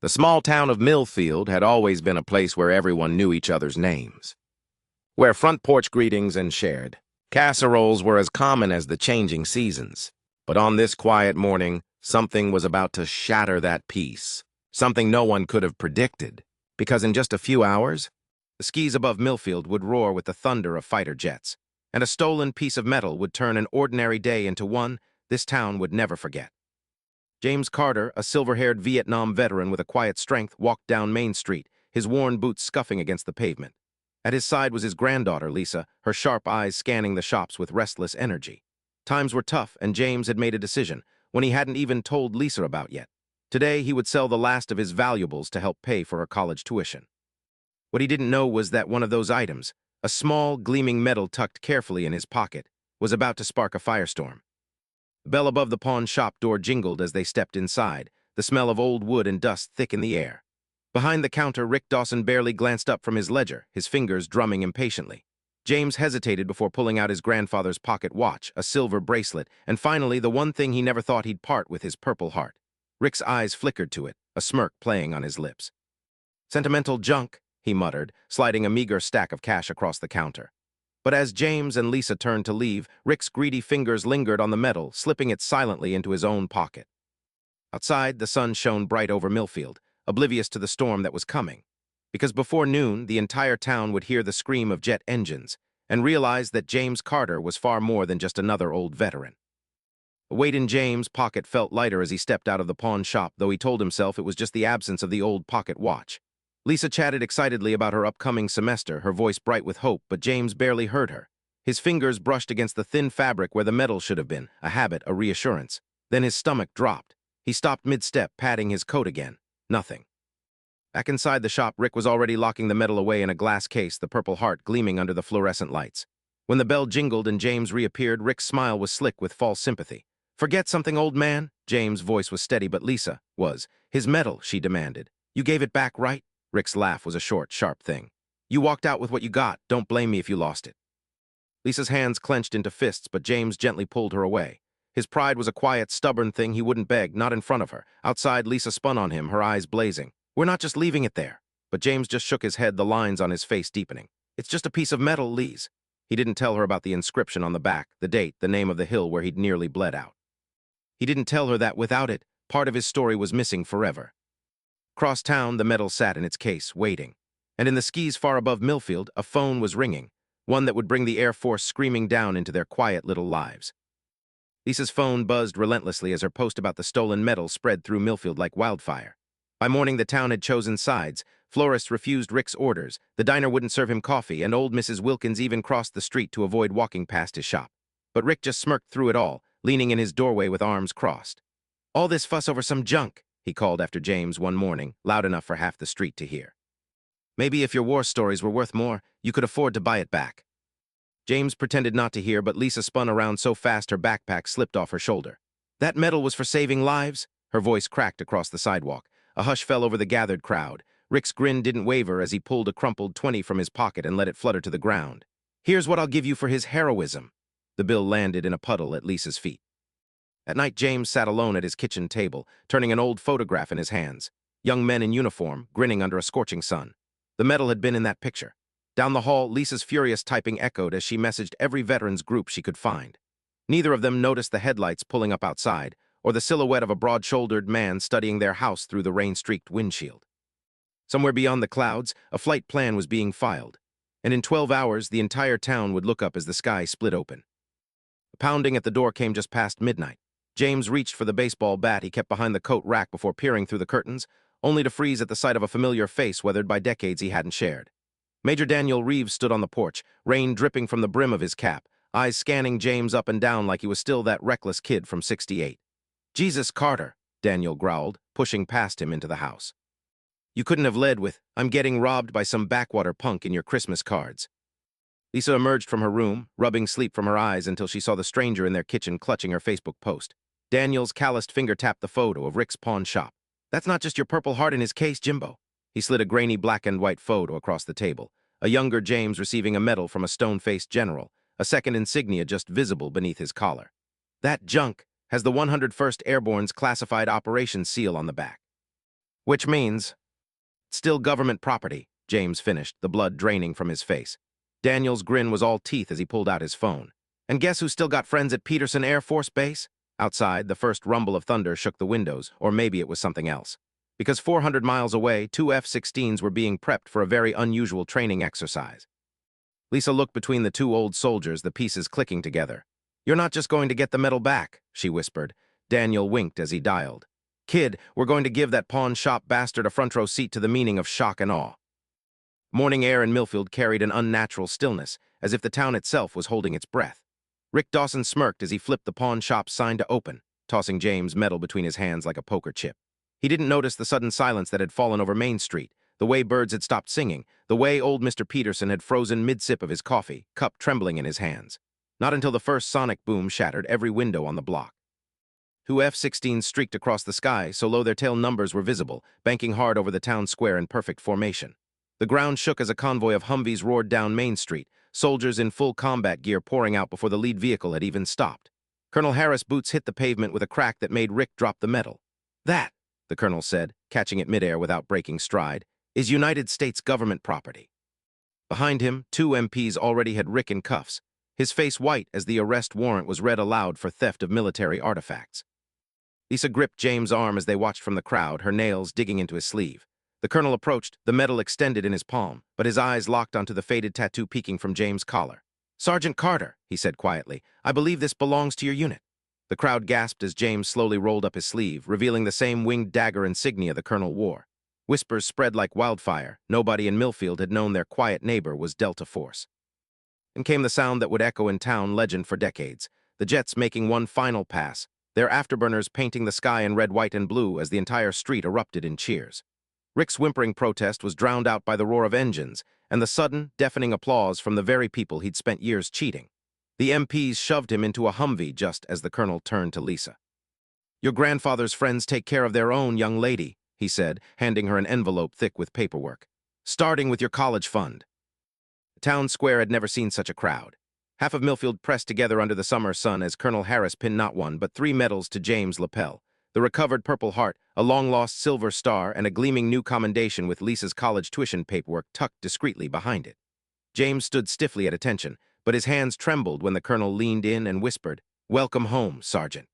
The small town of Millfield had always been a place where everyone knew each other's names, where front porch greetings and shared casseroles were as common as the changing seasons. But on this quiet morning, something was about to shatter that peace, something no one could have predicted, because in just a few hours, the skies above Millfield would roar with the thunder of fighter jets, and a stolen piece of metal would turn an ordinary day into one this town would never forget. James Carter, a silver-haired Vietnam veteran with a quiet strength, walked down Main Street, his worn boots scuffing against the pavement. At his side was his granddaughter, Lisa, her sharp eyes scanning the shops with restless energy. Times were tough, and James had made a decision, one he hadn't even told Lisa about yet. Today, he would sell the last of his valuables to help pay for her college tuition. What he didn't know was that one of those items, a small, gleaming metal tucked carefully in his pocket, was about to spark a firestorm. The bell above the pawn shop door jingled as they stepped inside, the smell of old wood and dust thick in the air. Behind the counter, Rick Dawson barely glanced up from his ledger, his fingers drumming impatiently. James hesitated before pulling out his grandfather's pocket watch, a silver bracelet, and finally the one thing he never thought he'd part with, his purple heart. Rick's eyes flickered to it, a smirk playing on his lips. "Sentimental junk," he muttered, sliding a meager stack of cash across the counter. But as James and Lisa turned to leave, Rick's greedy fingers lingered on the metal, slipping it silently into his own pocket. Outside, the sun shone bright over Millfield, oblivious to the storm that was coming. Because before noon, the entire town would hear the scream of jet engines and realize that James Carter was far more than just another old veteran. The weight in James' pocket felt lighter as he stepped out of the pawn shop, though he told himself it was just the absence of the old pocket watch. Lisa chatted excitedly about her upcoming semester, her voice bright with hope, but James barely heard her. His fingers brushed against the thin fabric where the metal should have been, a habit, a reassurance. Then his stomach dropped. He stopped mid-step, patting his coat again. Nothing. Back inside the shop, Rick was already locking the metal away in a glass case, the purple heart gleaming under the fluorescent lights. When the bell jingled and James reappeared, Rick's smile was slick with false sympathy. "Forget something, old man?" James' voice was steady, but Lisa was. "His metal," she demanded. "You gave it back, right?" Rick's laugh was a short, sharp thing. "You walked out with what you got. Don't blame me if you lost it." Lisa's hands clenched into fists, but James gently pulled her away. His pride was a quiet, stubborn thing he wouldn't beg, not in front of her. Outside, Lisa spun on him, her eyes blazing. "We're not just leaving it there." But James just shook his head, the lines on his face deepening. "It's just a piece of metal, Lise." He didn't tell her about the inscription on the back, the date, the name of the hill where he'd nearly bled out. He didn't tell her that without it, part of his story was missing forever. Across town, the metal sat in its case, waiting. And in the skies far above Millfield, a phone was ringing, one that would bring the Air Force screaming down into their quiet little lives. Lisa's phone buzzed relentlessly as her post about the stolen metal spread through Millfield like wildfire. By morning, the town had chosen sides. Florists refused Rick's orders, the diner wouldn't serve him coffee, and old Mrs. Wilkins even crossed the street to avoid walking past his shop. But Rick just smirked through it all, leaning in his doorway with arms crossed. "All this fuss over some junk," he called after James one morning, loud enough for half the street to hear. "Maybe if your war stories were worth more, you could afford to buy it back." James pretended not to hear, but Lisa spun around so fast her backpack slipped off her shoulder. "That metal was for saving lives?" Her voice cracked across the sidewalk. A hush fell over the gathered crowd. Rick's grin didn't waver as he pulled a crumpled 20 from his pocket and let it flutter to the ground. "Here's what I'll give you for his heroism." The bill landed in a puddle at Lisa's feet. At night, James sat alone at his kitchen table, turning an old photograph in his hands. Young men in uniform, grinning under a scorching sun. The metal had been in that picture. Down the hall, Lisa's furious typing echoed as she messaged every veterans group she could find. Neither of them noticed the headlights pulling up outside, or the silhouette of a broad-shouldered man studying their house through the rain-streaked windshield. Somewhere beyond the clouds, a flight plan was being filed, and in 12 hours, the entire town would look up as the sky split open. The pounding at the door came just past midnight. James reached for the baseball bat he kept behind the coat rack before peering through the curtains, only to freeze at the sight of a familiar face weathered by decades he hadn't shared. Major Daniel Reeves stood on the porch, rain dripping from the brim of his cap, eyes scanning James up and down like he was still that reckless kid from '68. "Jesus, Carter," Daniel growled, pushing past him into the house. "You couldn't have led with, 'I'm getting robbed by some backwater punk' in your Christmas cards." Lisa emerged from her room, rubbing sleep from her eyes until she saw the stranger in their kitchen clutching her Facebook post. Daniel's calloused finger tapped the photo of Rick's pawn shop. "That's not just your purple heart in his case, Jimbo." He slid a grainy black and white photo across the table. A younger James receiving a medal from a stone-faced general, a second insignia just visible beneath his collar. "That junk has the 101st Airborne's classified operations seal on the back." Which means, still government property, James finished, the blood draining from his face. Daniel's grin was all teeth as he pulled out his phone. And guess who still got friends at Peterson Air Force Base? Outside, the first rumble of thunder shook the windows, or maybe it was something else. Because 400 miles away, two F-16s were being prepped for a very unusual training exercise. Lisa looked between the two old soldiers, the pieces clicking together. "You're not just going to get the medal back," she whispered. Daniel winked as he dialed. "Kid, we're going to give that pawn shop bastard a front row seat to the meaning of shock and awe." Morning air in Millfield carried an unnatural stillness, as if the town itself was holding its breath. Rick Dawson smirked as he flipped the pawn shop's sign to open, tossing James' medal between his hands like a poker chip. He didn't notice the sudden silence that had fallen over Main Street, the way birds had stopped singing, the way old Mr. Peterson had frozen mid-sip of his coffee, cup trembling in his hands. Not until the first sonic boom shattered every window on the block. Two F-16s streaked across the sky, so low their tail numbers were visible, banking hard over the town square in perfect formation. The ground shook as a convoy of Humvees roared down Main Street, soldiers in full combat gear pouring out before the lead vehicle had even stopped. Colonel Harris' boots hit the pavement with a crack that made Rick drop the medal. "That," the colonel said, catching it midair without breaking stride, "is United States government property." Behind him, two MPs already had Rick in cuffs, his face white as the arrest warrant was read aloud for theft of military artifacts. Lisa gripped James' arm as they watched from the crowd, her nails digging into his sleeve. The colonel approached, the medal extended in his palm, but his eyes locked onto the faded tattoo peeking from James' collar. "Sergeant Carter," he said quietly, "I believe this belongs to your unit." The crowd gasped as James slowly rolled up his sleeve, revealing the same winged dagger insignia the colonel wore. Whispers spread like wildfire. Nobody in Millfield had known their quiet neighbor was Delta Force. And came the sound that would echo in town legend for decades, the jets making one final pass, their afterburners painting the sky in red, white, and blue as the entire street erupted in cheers. Rick's whimpering protest was drowned out by the roar of engines and the sudden, deafening applause from the very people he'd spent years cheating. The MPs shoved him into a Humvee just as the colonel turned to Lisa. "Your grandfather's friends take care of their own, young lady," he said, handing her an envelope thick with paperwork. "Starting with your college fund." The town square had never seen such a crowd. Half of Millfield pressed together under the summer sun as Colonel Harris pinned not one but three medals to James' lapel. The recovered Purple Heart, a long-lost Silver Star, and a gleaming new commendation with Lisa's college tuition paperwork tucked discreetly behind it. James stood stiffly at attention, but his hands trembled when the colonel leaned in and whispered, "Welcome home, Sergeant."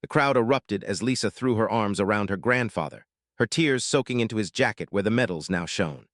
The crowd erupted as Lisa threw her arms around her grandfather, her tears soaking into his jacket where the medals now shone.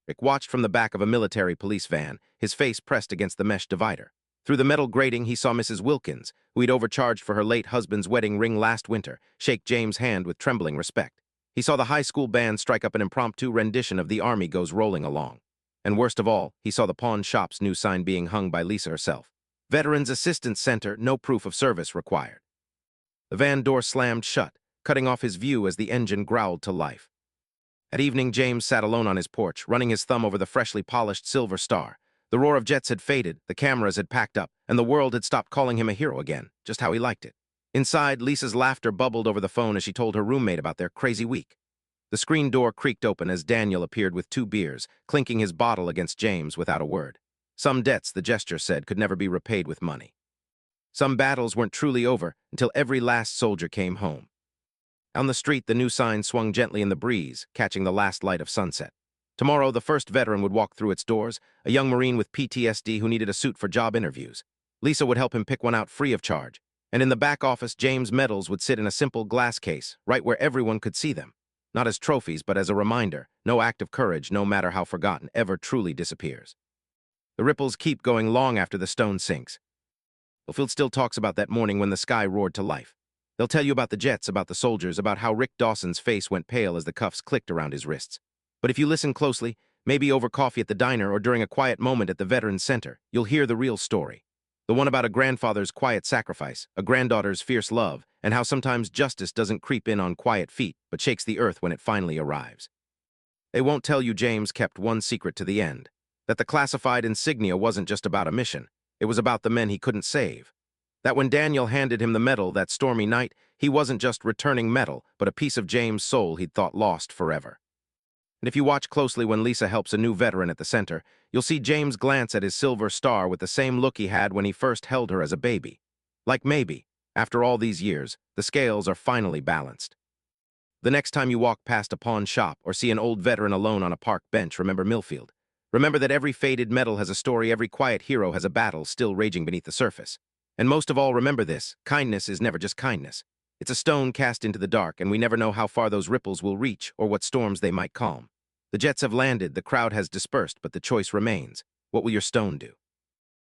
Rick watched from the back of a military police van, his face pressed against the mesh divider. Through the metal grating, he saw Mrs. Wilkins, who he'd overcharged for her late husband's wedding ring last winter, shake James' hand with trembling respect. He saw the high school band strike up an impromptu rendition of "The Army Goes Rolling Along." And worst of all, he saw the pawn shop's new sign being hung by Lisa herself. "Veterans Assistance Center, no proof of service required." The van door slammed shut, cutting off his view as the engine growled to life. At evening, James sat alone on his porch, running his thumb over the freshly polished Silver Star. The roar of jets had faded, the cameras had packed up, and the world had stopped calling him a hero again, just how he liked it. Inside, Lisa's laughter bubbled over the phone as she told her roommate about their crazy week. The screen door creaked open as Daniel appeared with two beers, clinking his bottle against James without a word. Some debts, the gesture said, could never be repaid with money. Some battles weren't truly over until every last soldier came home. On the street, the new sign swung gently in the breeze, catching the last light of sunset. Tomorrow, the first veteran would walk through its doors, a young Marine with PTSD who needed a suit for job interviews. Lisa would help him pick one out free of charge. And in the back office, James' medals would sit in a simple glass case, right where everyone could see them. Not as trophies, but as a reminder, no act of courage, no matter how forgotten, ever truly disappears. The ripples keep going long after the stone sinks. Millfield still talks about that morning when the sky roared to life. They'll tell you about the jets, about the soldiers, about how Rick Dawson's face went pale as the cuffs clicked around his wrists. But if you listen closely, maybe over coffee at the diner or during a quiet moment at the Veterans Center, you'll hear the real story. The one about a grandfather's quiet sacrifice, a granddaughter's fierce love, and how sometimes justice doesn't creep in on quiet feet, but shakes the earth when it finally arrives. They won't tell you James kept one secret to the end, that the classified insignia wasn't just about a mission, it was about the men he couldn't save. That when Daniel handed him the medal that stormy night, he wasn't just returning metal, but a piece of James' soul he'd thought lost forever. And if you watch closely when Lisa helps a new veteran at the center, you'll see James glance at his Silver Star with the same look he had when he first held her as a baby. Like maybe, after all these years, the scales are finally balanced. The next time you walk past a pawn shop or see an old veteran alone on a park bench, remember Millfield. Remember that every faded medal has a story, every quiet hero has a battle still raging beneath the surface. And most of all, remember this: kindness is never just kindness. It's a stone cast into the dark, and we never know how far those ripples will reach or what storms they might calm. The jets have landed, the crowd has dispersed, but the choice remains. What will your stone do?